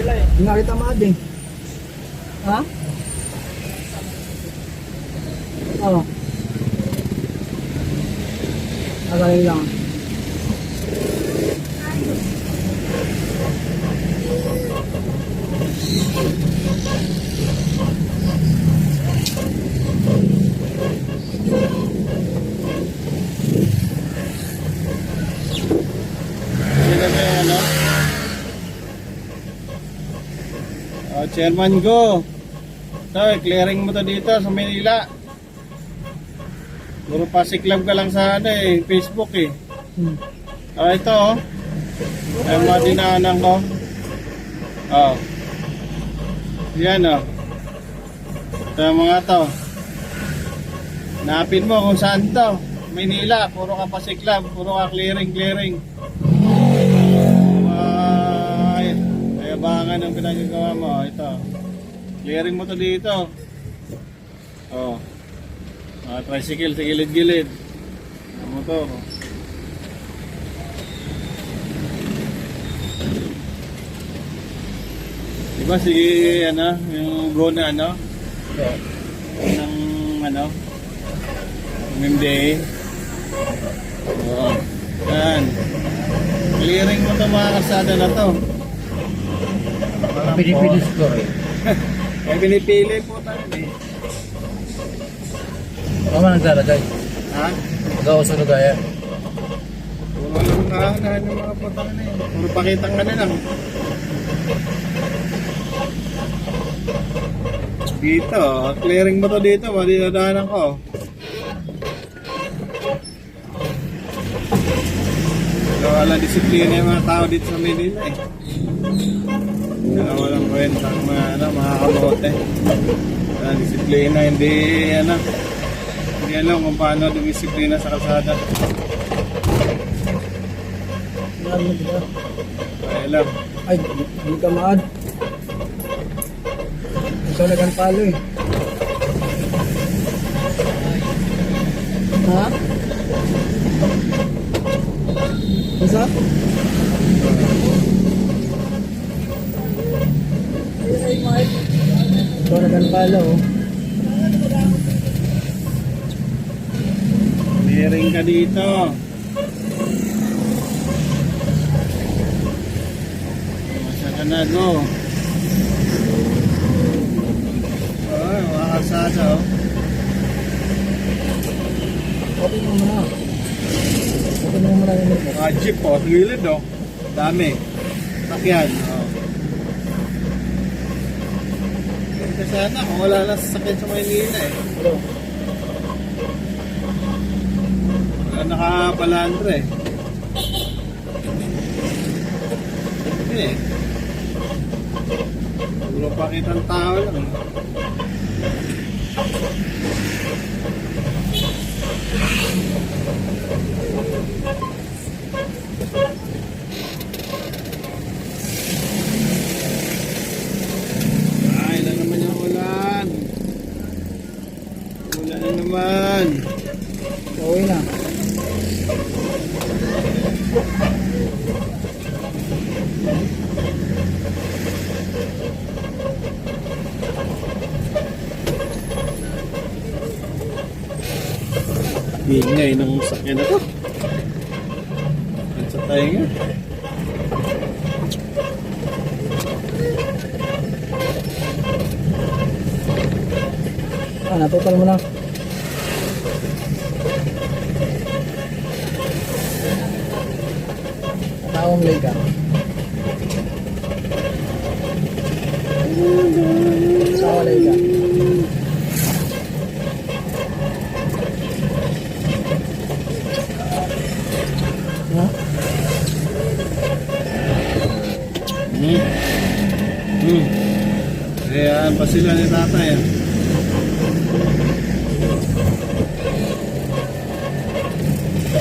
sila eh. Nga kita maading. Ha? Oo. Agalin lang. Sino ba yung ano? Oh, chairman ko. Ito, clearing mo to dito sa Manila. Puro pasiklab ka lang sa ano eh, Facebook eh. Oh, ito oh. Ay mga dinaanan ko. Oh. Yan oh. Ito yung mga to. Napin mo kung saan to. Manila, puro ka pasiklab, puro ka clearing. Ay, ayabangan ang pinagagawa mo. Ito. Clearing mo to dito. Oh. Tricycle sa gilid-gilid. Ang motor. Diba si ano, yung bro na ano? Ng ano? MMDA. Oo. Yan. Clearing mo to mga kasada na to. Pinipilis ko eh. May pinipili po tayo eh. Mama naglalagay. Ha? Magawa sa lugaya. Puro lang nahahan ng mga putang na yun. Puro pakitang ka na lang. Dito, clearing mo to dito, madidadaanan ko. Wala disiplina yung mga tao dito sa Manila eh. Kaya walang kwenta ang mga, mga kamote. Wala disiplina, hindi alam kung paano dumisiplina sa kalsada. Ay alam. Ay, hindi ka maad. Ito lagang palo eh. Ha? Isa? Ito lagang palo oh. Clearing ka dito. Masa ka na, go. Ay, mga kalsada oh. Open mo muna. Open mo muna yung Mga jeep oh, gilid oh. Dami. Sakyan. Oh. Kasi sana kung wala lang sasakyan sa Maynila eh. Hello. Wala nakabalandra eh. Eh. Puro pakitang tao lang eh. Ay, na naman yung ulan. Ulan na naman. Uwi na. Ingay ng sakyan na to. Sa tayo nga. Natutal mo na. Taong lay ka. Sawa lay ka. Ha? Ayan pa sila ni tatay ah.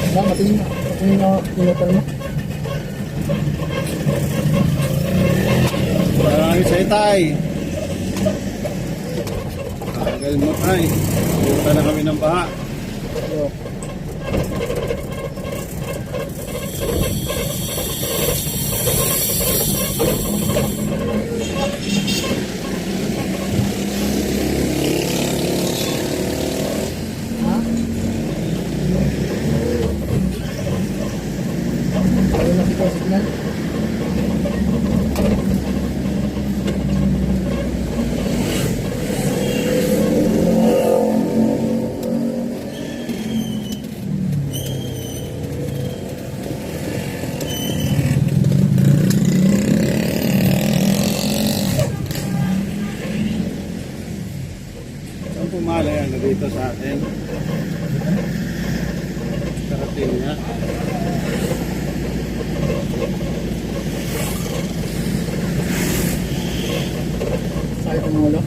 Ba, matingin na tinutal mo. Maraming sa itay. Tagal mo tay. Punta na kami ng baha. Yo. dito sa atin. Karating niya. Sakit ang ulo.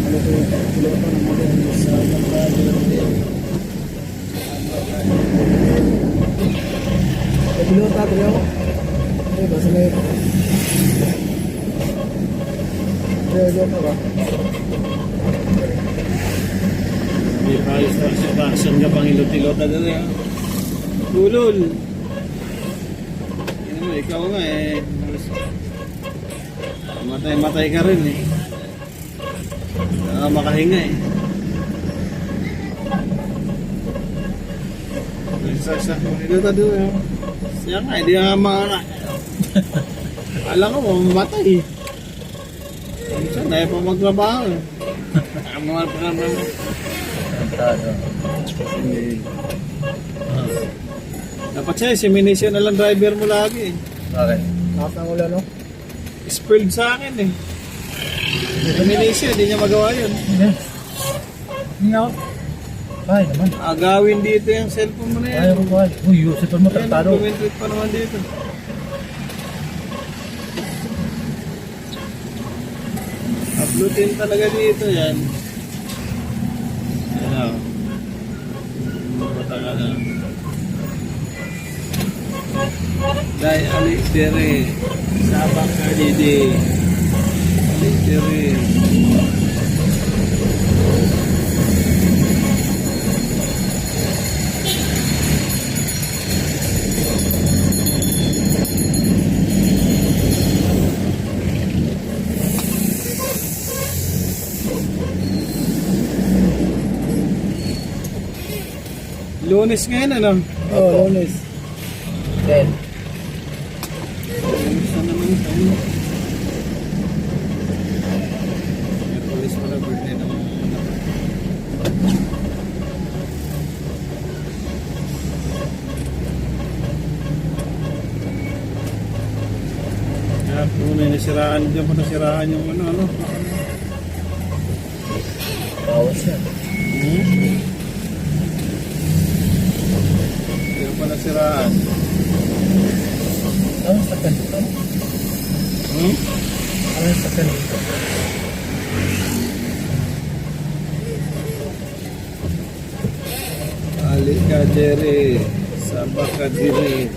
Ano ko yung piloto ng ulo sa piloto natin ako. Ay, basta may piloto ba? May pa-instruction ka pang ilot-ilota doon eh. Tulol! Yan mo, ikaw nga eh. Matay-matay ka rin eh. Makahinga eh. Instruction pang ilota doon eh. Siya nga, hindi nga mga alam ko, mamatay eh. Minsan, dahil pa magtrabaho eh. Ang mga naman. Dapat siya, simination na lang driver mo lagi eh. Bakit? Lakas ng ulo, no? Spilled sa akin eh. Simination, hindi niya magawa yun. Hindi. Hindi ako. Ay, naman. Agawin dito yung cellphone mo na yan. Ayaw ko ba? Uy, Yusipon mo tratado. Comment pa naman dito. Uploadin talaga dito yan. Yan o. Mataka na. Dahil alik dere. Sabak ka didi. Alik dere. Lunes ngayon ano? Oo, Lunes. 10. Lunes na naman tayo. Merkulis pala birthday naman. Kaya kung may nasiraan dyan pa nasiraan yung ano. Bawas yan. Dyan pa nasiraan. Ano sa kanito? Ano sa kanito? Ali ka dere. Sabak ka dere.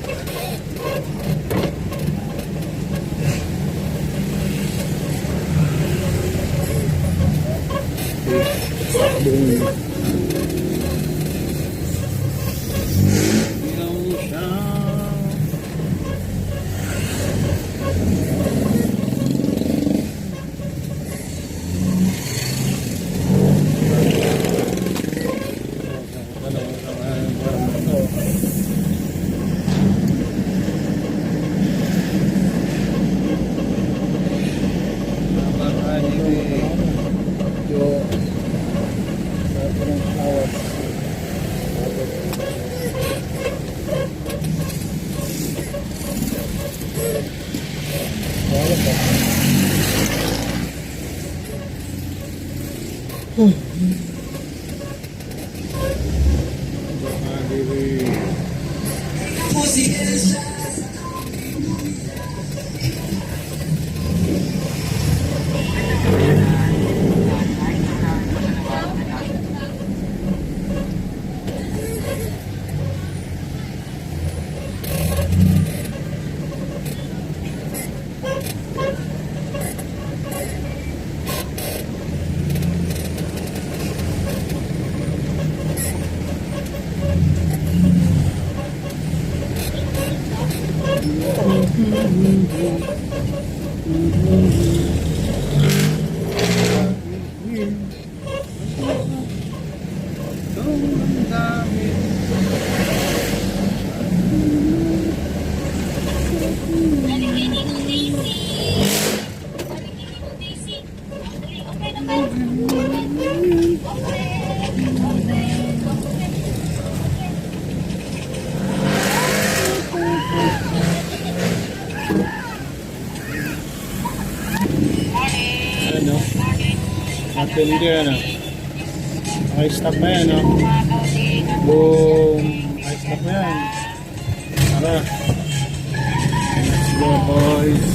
Matindi ano. Okay, stop na yan, no? Boom! Okay, stop na yan. Tara. Let's go, boys.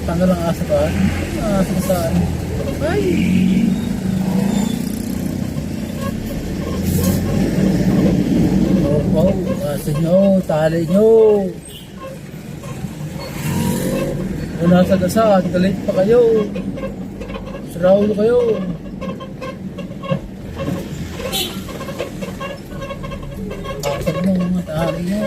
Tanggal ang asa ka? Asa ka saan? Ay! Oh, asa nyo, tali nyo. Kung nasa gasa, galit pa kayo. Saraulo kayo. Asa nyo, tali nyo.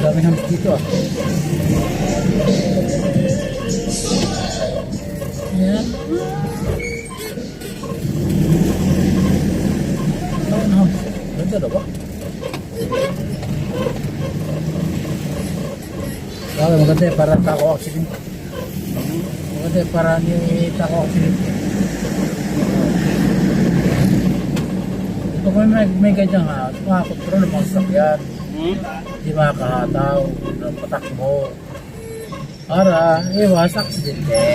Daming hams dito ah. Yan. Ano hams? Ganda na ba? Maganda eh, para tako accident. Maganda eh, para ni tako accident. Kung may ganyan ha, makakontrol ang mga sasakyan. Hindi makakahataw ng patakbo para iwas aksidente.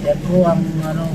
Yan po ang ano